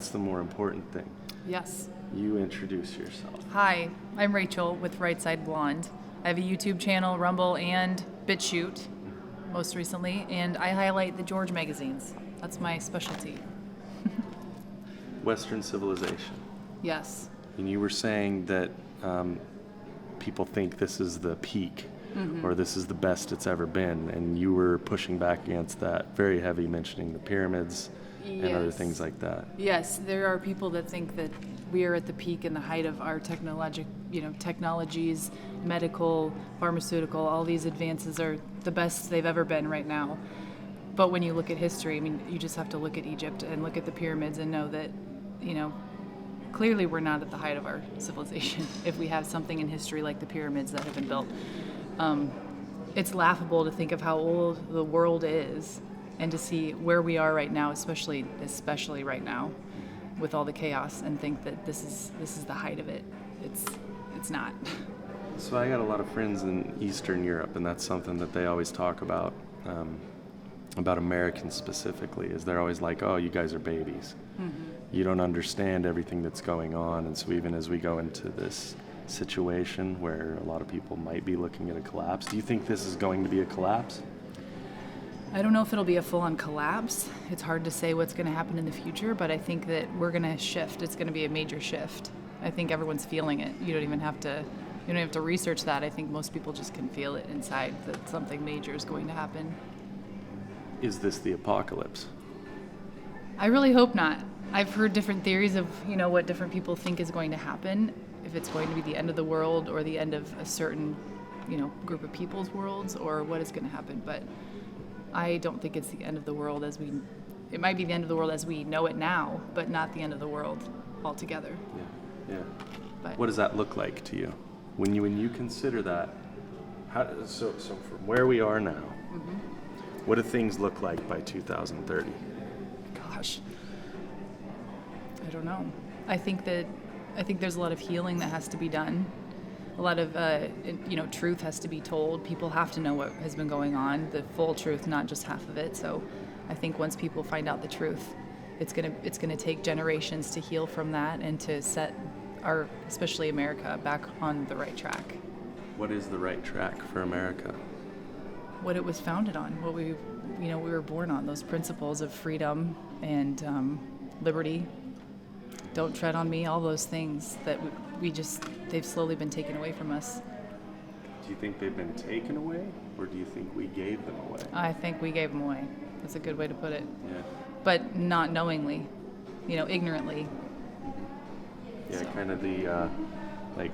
that's the more important thing. Yes. You introduce yourself. Hi, I'm Rachel with Writeside Blonde. I have a YouTube channel, Rumble, and BitChute, most recently, and I highlight the George magazines. That's my specialty. Western civilization. Yes. And you were saying that people think this is the peak, or this is the best it's ever been, and you were pushing back against that very heavy, mentioning the pyramids and other things like that. Yes, there are people that think that we are at the peak and the height of our technologies, medical, pharmaceutical, all these advances are the best they've ever been right now. But when you look at history, I mean, you just have to look at Egypt and look at the pyramids and know that, clearly we're not at the height of our civilization if we have something in history like the pyramids that have been built. It's laughable to think of how old the world is and to see where we are right now, especially right now with all the chaos, and think that this is the height of it. It's not. So I got a lot of friends in Eastern Europe, and that's something that they always talk about Americans specifically, is they're always like, oh, you guys are babies. You don't understand everything that's going on. And so even as we go into this situation where a lot of people might be looking at a collapse, do you think this is going to be a collapse? I don't know if it'll be a full-on collapse. It's hard to say what's going to happen in the future, but I think that we're going to shift. It's going to be a major shift. I think everyone's feeling it. You don't even have to research that. I think most people just can feel it inside that something major is going to happen. Is this the apocalypse? I really hope not. I've heard different theories of, what different people think is going to happen, if it's going to be the end of the world or the end of a certain, group of people's worlds, or what is going to happen. But I don't think it's the end of the world it might be the end of the world as we know it now, but not the end of the world altogether. Yeah. But what does that look like to you? When you consider that, so from where we are now, what do things look like by 2030? Gosh, I don't know. I think there's a lot of healing that has to be done. A lot of truth has to be told. People have to know what has been going on, the full truth, not just half of it. So I think once people find out the truth, it's gonna take generations to heal from that and to set especially America, back on the right track. What is the right track for America? What it was founded on, what we were born on, those principles of freedom and liberty. Don't tread on me, all those things that they've slowly been taken away from us. Do you think they've been taken away, or do you think we gave them away? I think we gave them away. That's a good way to put it. Yeah. But not knowingly, ignorantly. Yeah, So. kind of the,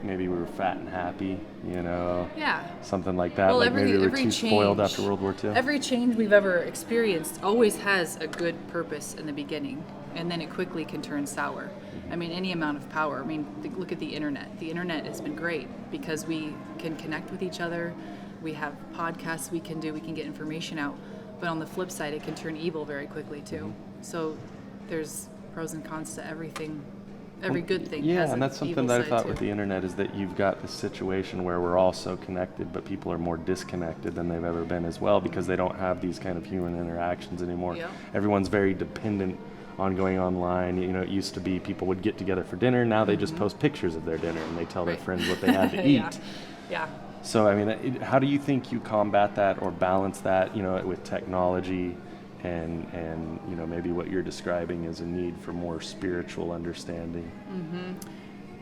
maybe we were fat and happy, Yeah. Something like that. Well, maybe we were too change, spoiled after World War II. Every change we've ever experienced always has a good purpose in the beginning, and then it quickly can turn sour. I mean, any amount of power. I mean, look at the internet. The internet has been great because we can connect with each other. We have podcasts we can get information out. But on the flip side, it can turn evil very quickly too. So there's pros and cons to everything. Every good thing has and that's an something evil that I side thought too. with the internet is that you've got this situation where we're all so connected, but people are more disconnected than they've ever been as well, because they don't have these kind of human interactions anymore. Yep. Everyone's very dependent on going online. It used to be people would get together for dinner. Now they just post pictures of their dinner and they tell their friends what they had to eat. Yeah. So, I mean, how do you think you combat that or balance that, with technology and maybe what you're describing as a need for more spiritual understanding?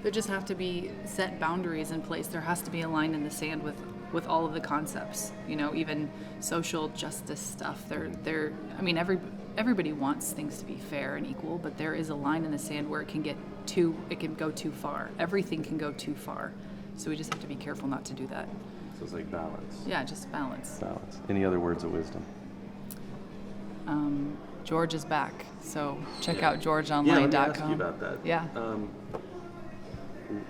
There just have to be set boundaries in place. There has to be a line in the sand with all of the concepts. Even social justice stuff. Everybody wants things to be fair and equal, but there is a line in the sand where it can go too far. Everything can go too far. So we just have to be careful not to do that. So it's like balance. Yeah, just balance. Balance. Any other words of wisdom? George is back, so check out georgeonline.com. Yeah, let me ask you about that. Yeah.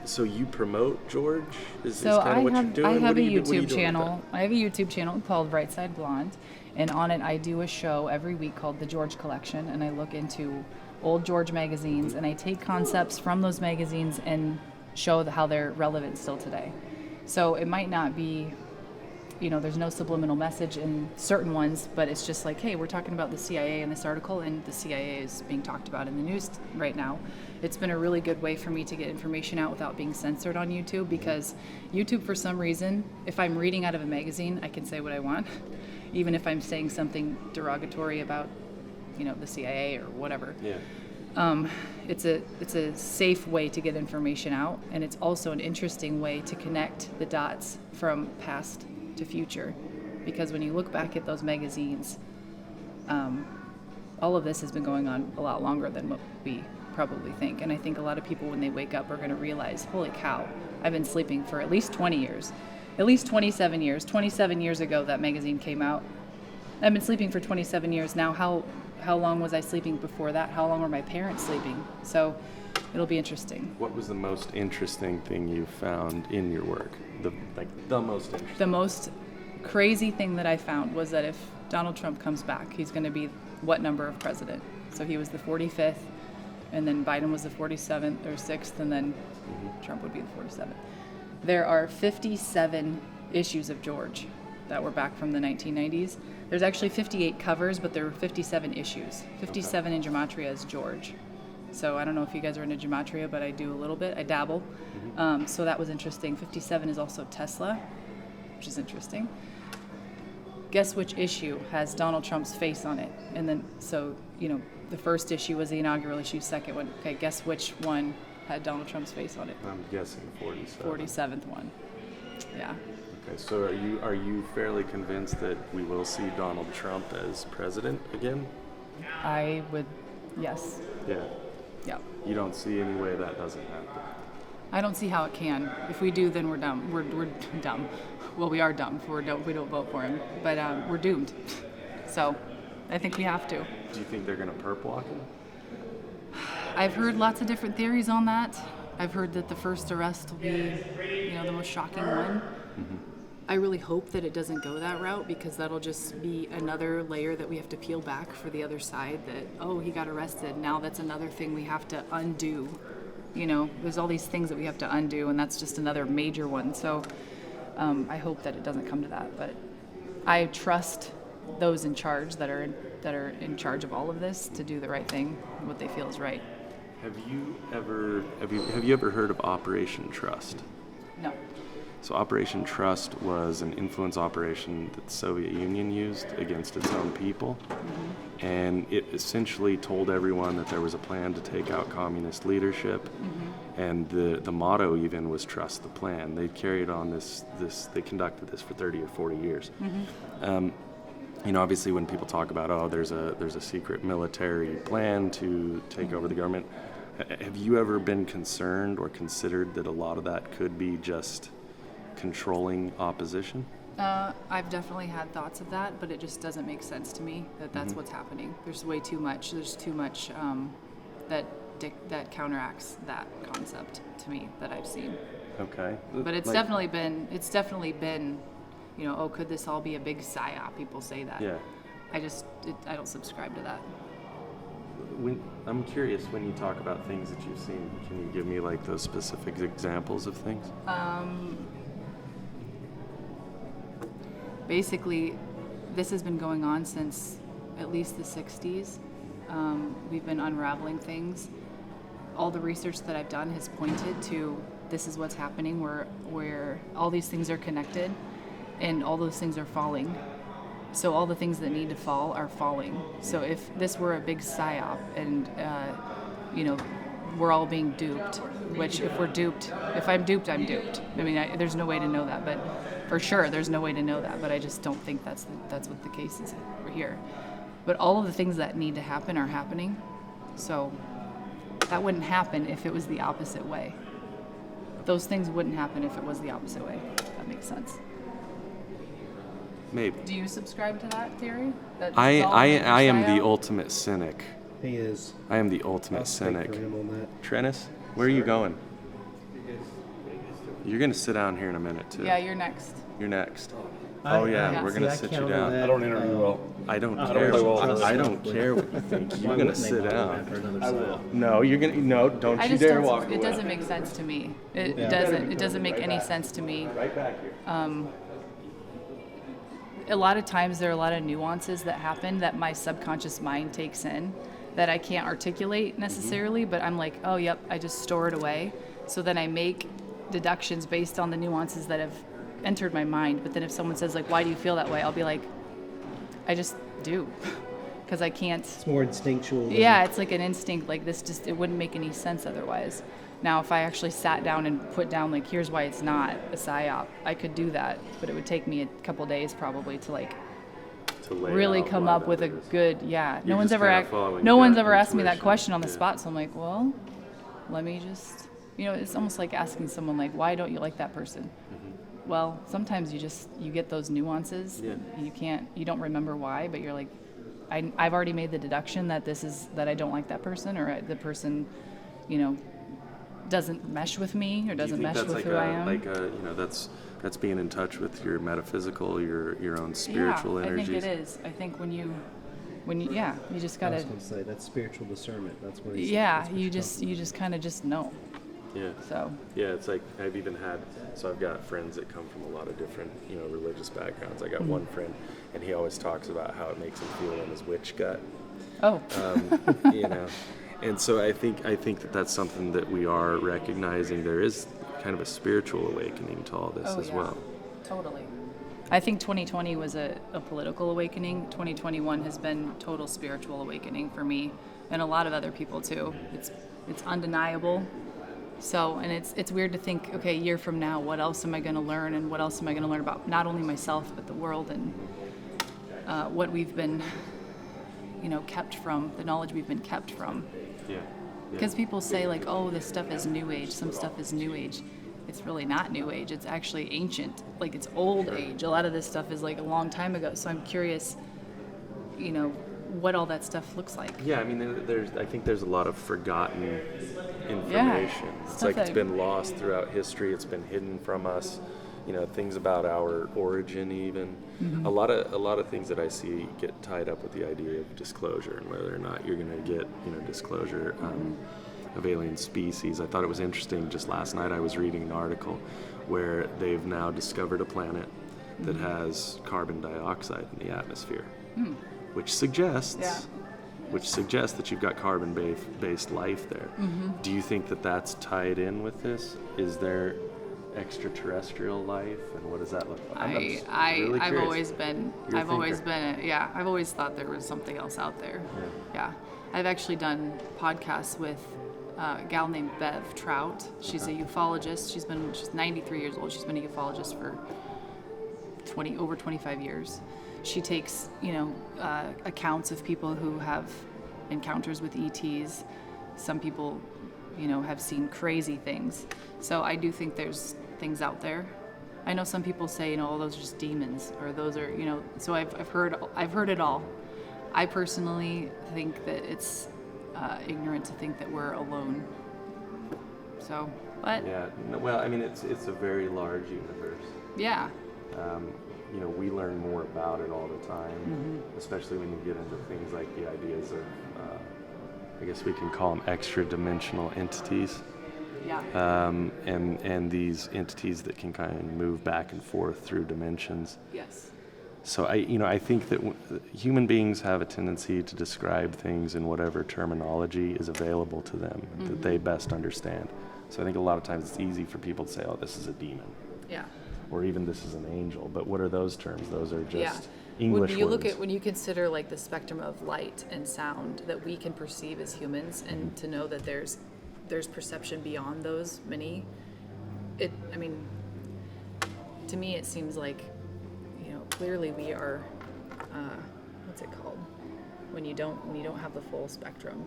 So you promote George? Is So kind of what you're doing? I have What a are you doing YouTube with channel. that? I have a YouTube channel called Writeside Blonde, and on it I do a show every week called The George Collection, and I look into old George magazines, and I take concepts from those magazines and show how they're relevant still today. So it might not be, there's no subliminal message in certain ones, but it's just like, hey, we're talking about the CIA in this article, and the CIA is being talked about in the news right now. It's been a really good way for me to get information out without being censored on YouTube, because YouTube, for some reason, if I'm reading out of a magazine, I can say what I want, even if I'm saying something derogatory about, the CIA or whatever. Yeah. It's a safe way to get information out, and it's also an interesting way to connect the dots from past to future, because when you look back at those magazines, all of this has been going on a lot longer than what we probably think. And I think a lot of people, when they wake up, are going to realize, holy cow, I've been sleeping for at least 20 years, at least 27 years. 27 years ago that magazine came out. I've been sleeping for 27 years now. How long was I sleeping before that? How long were my parents sleeping? So it'll be interesting. What was the most interesting thing you found in your work? The most interesting. The most crazy thing that I found was that if Donald Trump comes back, he's going to be what number of president? So he was the 45th, and then Biden was the 47th or 6th, and then Trump would be the 47th. There are 57 issues of George that were back from the 1990s. There's actually 58 covers, but there were 57 issues. 57 in gematria is George. So I don't know if you guys are into gematria, but I do a little bit. I dabble. So that was interesting. 57 is also Tesla, which is interesting. Guess which issue has Donald Trump's face on it? And then, so, the first issue was the inaugural issue, second one. Okay, guess which one had Donald Trump's face on it? I'm guessing 47. 47th one. Yeah. Okay, so are you fairly convinced that we will see Donald Trump as president again? I would, yes. Yeah. Yeah. You don't see any way that doesn't happen? I don't see how it can. If we do, then we're dumb. We're dumb. Well, we are dumb. We don't vote for him, but we're doomed. So, I think we have to. Do you think they're going to perp walk him? I've heard lots of different theories on that. I've heard that the first arrest will be, the most shocking one. I really hope that it doesn't go that route, because that'll just be another layer that we have to peel back for the other side, that, oh, he got arrested. Now that's another thing we have to undo. There's all these things that we have to undo, and that's just another major one. So I hope that it doesn't come to that. But I trust those in charge that are in charge of all of this to do the right thing, what they feel is right. Have you ever heard of Operation Trust? No. So Operation Trust was an influence operation that the Soviet Union used against its own people. And it essentially told everyone that there was a plan to take out communist leadership. And the motto even was trust the plan. They carried on they conducted this for 30 or 40 years. Obviously when people talk about, there's a secret military plan to take over the government, have you ever been concerned or considered that a lot of that could be just controlling opposition? I've definitely had thoughts of that, but it just doesn't make sense to me that that's what's happening. There's way too much. There's too much that counteracts that concept to me that I've seen. Okay. But it's definitely been, could this all be a big psyop? People say that. Yeah. I don't subscribe to that. I'm curious, when you talk about things that you've seen, can you give me those specific examples of things? Basically, this has been going on since at least the 60s. We've been unraveling things. All the research that I've done has pointed to this is what's happening, where all these things are connected and all those things are falling. So all the things that need to fall are falling. So if this were a big psyop and, we're all being duped, which if I'm duped, I'm duped. I mean, there's no way to know that, but for sure there's no way to know that, but I just don't think that's what the case is here. But all of the things that need to happen are happening. So that wouldn't happen if it was the opposite way. Those things wouldn't happen if it was the opposite way. That makes sense. Maybe. Do you subscribe to that theory? I am the ultimate cynic. He is. I am the ultimate I'll speak cynic. for him on that. Trennis, where are you going? You're going to sit down here in a minute, too. Yeah, you're next. You're next. I- Oh, yeah, yeah. we're going to See, I sit you counted down. that. I don't interview well. I don't I don't care. play well. I don't care what you think. You're going to sit down. I will. No, you're going to. No, don't I you just dare don't. walk away. It doesn't make sense to me. It Yeah. doesn't. It doesn't make any sense to me. Right back here. a lot of times there are a lot of nuances that happen that my subconscious mind takes in that I can't articulate necessarily, but I'm like, oh, yep, I just store it away. So then I make deductions based on the nuances that have entered my mind. But then if someone says, like, why do you feel that way? I'll be like, I just do. Because I can't. It's more instinctual. Yeah, it's like an instinct. Like this just, it wouldn't make any sense otherwise. Now, if I actually sat down and put down, like, here's why it's not a psyop, I could do that. But it would take me a couple days probably to, like, really come up with a good, no one's ever asked me that question on the spot, so I'm like, well, let me just, it's almost like asking someone, like, why don't you like that person? Well, sometimes you get those nuances. You don't remember why, but you're like, I've already made the deduction that that I don't like that person, or the person, doesn't mesh with me or doesn't mesh with who I am. That's being in touch with your metaphysical, your own spiritual energies. I think it is. I think when you you just gotta. I was going to say that's spiritual discernment. That's what. You just kind of just know. Yeah. So. Yeah, it's like I've got friends that come from a lot of different, religious backgrounds. I got one friend, and he always talks about how it makes him feel in his witch gut. Oh. And so I think that that's something that we are recognizing. There is kind of a spiritual awakening to all this as well. Totally. I think 2020 was a political awakening. 2021 has been total spiritual awakening for me and a lot of other people too. It's undeniable. So, and it's weird to think, okay, a year from now, what else am I going to learn, and what else am I going to learn about not only myself but the world, and what we've been, kept from, the knowledge we've been kept from. Yeah. Because people say, like, oh, this stuff is new age, some stuff is new age. It's really not new age. It's actually ancient. Like, it's old age. A lot of this stuff is like a long time ago. So I'm curious, what all that stuff looks like. Yeah, I mean, I think there's a lot of forgotten information. It's like it's been lost throughout history. It's been hidden from us. Things about our origin even. Mm-hmm. A lot of things that I see get tied up with the idea of disclosure and whether or not you're going to get, disclosure of alien species. I thought it was interesting. Just last night I was reading an article where they've now discovered a planet that has carbon dioxide in the atmosphere, which suggests that you've got carbon-based life there. Mm-hmm. Do you think that that's tied in with this? Is there extraterrestrial life, and what does that look like? I've always thought there was something else out there. Yeah. I've actually done podcasts with a gal named Bev Trout. She's a ufologist. She's 93 years old. She's been a ufologist for over 25 years. She takes, accounts of people who have encounters with ETs. Some people, have seen crazy things. So I do think there's things out there. I know some people say, oh, those are just demons, or those are, so I've heard it all. I personally think that it's ignorant to think that we're alone. So, but yeah, well, I mean, it's a very large universe. Yeah. We learn more about it all the time, especially when you get into things like the ideas of, I guess we can call them extra-dimensional entities. Yeah. And these entities that can kind of move back and forth through dimensions. Yes. So I think that human beings have a tendency to describe things in whatever terminology is available to them that they best understand. So I think a lot of times it's easy for people to say, oh, this is a demon. Yeah. Or even this is an angel. But what are those terms? Those are just English when you words. When you consider like the spectrum of light and sound that we can perceive as humans, and to know that there's perception beyond those many, to me it seems like, clearly we are, what's it called? When you don't have the full spectrum.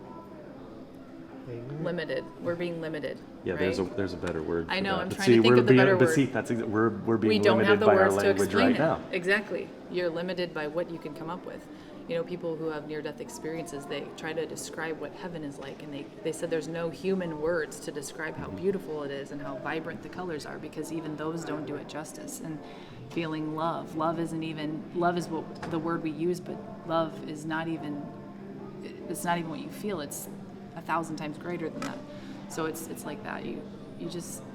Limited. We're being limited. Yeah, right? there's a better word. I know. For that. I'm trying to think of the better word. But see, we're being we don't limited have the by our words to language explain right it. now. Exactly. You're limited by what you can come up with. People who have near-death experiences, they try to describe what heaven is like, and they said there's no human words to describe how beautiful it is and how vibrant the colors are, because even those don't do it justice. And feeling love is what the word we use, but love is not even what you feel. It's 1,000 times greater than that. So it's like that.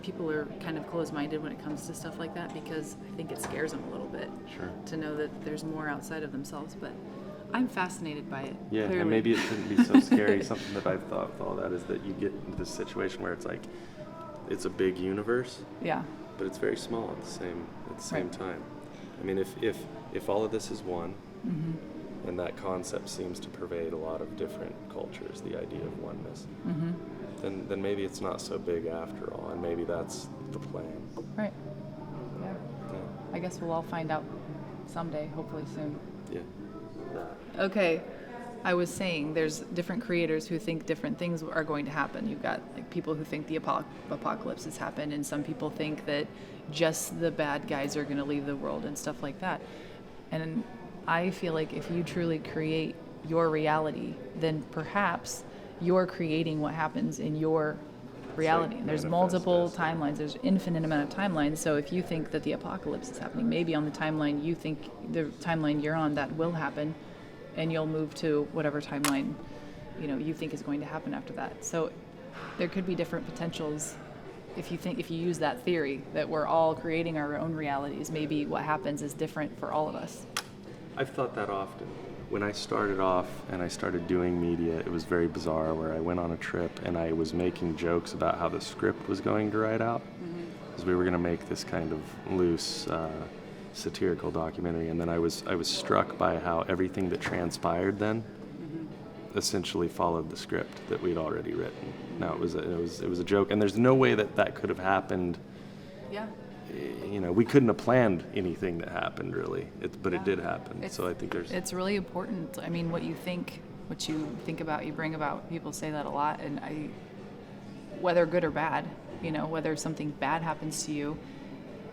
people are kind of closed-minded when it comes to stuff like that because I think it scares them a little bit. Sure. To know that there's more outside of themselves, but I'm fascinated by it. Yeah, clearly. and maybe it shouldn't be so scary. Something that I've thought with all that is that you get into this situation where it's like, it's a big universe, Yeah. but it's very small at the same Right. time. I mean, if all of this is one, and that concept seems to pervade a lot of different cultures, the idea of oneness, then maybe it's not so big after all, and maybe that's the plan. Right. Yeah. Yeah. I guess we'll all find out someday, hopefully soon. Yeah. Okay. I was saying there's different creators who think different things are going to happen. You've got like people who think the apocalypse has happened, and some people think that just the bad guys are going to leave the world and stuff like that. And I feel like if you truly create your reality, then perhaps you're creating what happens in your reality. like There's manifest multiple destiny. timelines. There's infinite amount of timelines. So if you think that the apocalypse is happening, maybe on the timeline you think the timeline you're on that will happen, and you'll move to whatever timeline you think is going to happen after that. So there could be different potentials if you use that theory that we're all creating our own realities. Maybe what happens is different for all of us. I've thought that often. When I started off and I started doing media, it was very bizarre where I went on a trip and I was making jokes about how the script was going to write out. Because we were going to make this kind of loose satirical documentary, and then I was struck by how everything that transpired then essentially followed the script that we'd already written. Now it was a joke, and there's no way that could have happened. Yeah. We couldn't have planned anything that happened really, but it did happen. It's- So I think It's really important. I mean, what you think about, you bring about. People say that a lot, and whether good or bad, whether something bad happens to you,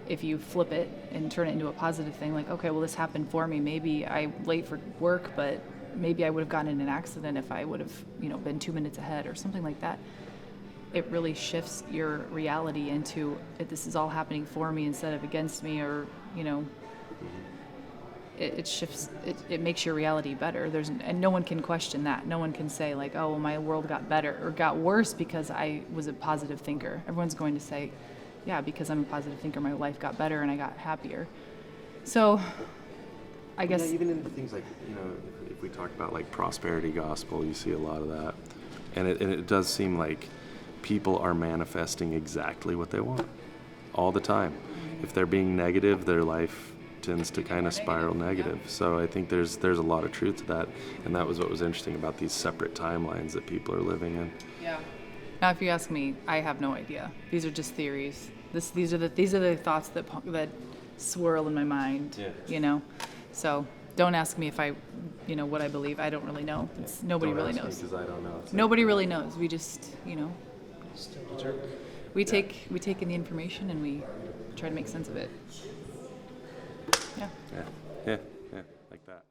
if you flip it and turn it into a positive thing, like, okay, well, this happened for me. Maybe I'm late for work, but maybe I would have gotten in an accident if I would have, been 2 minutes ahead or something like that. It really shifts your reality into this is all happening for me instead of against me, or it shifts. It makes your reality better. And no one can question that. No one can say like, oh, well, my world got better or got worse because I was a positive thinker. Everyone's going to say, yeah, because I'm a positive thinker, my life got better and I got happier. So, I guess even in things like if we talk about like prosperity gospel, you see a lot of that, and it does seem like people are manifesting exactly what they want all the time. If they're being negative, their life tends to kind of spiral negative. So I think there's a lot of truth to that, and that was what was interesting about these separate timelines that people are living in. Yeah. Now, if you ask me, I have no idea. These are just theories. These are the thoughts that swirl in my mind. Yeah. So don't ask me if I, what I believe. I don't really know. Nobody really knows. Because I don't know. It's Nobody really knows. We just, Still determined. we take in the information and we try to make sense of it. Yeah. yeah, like that.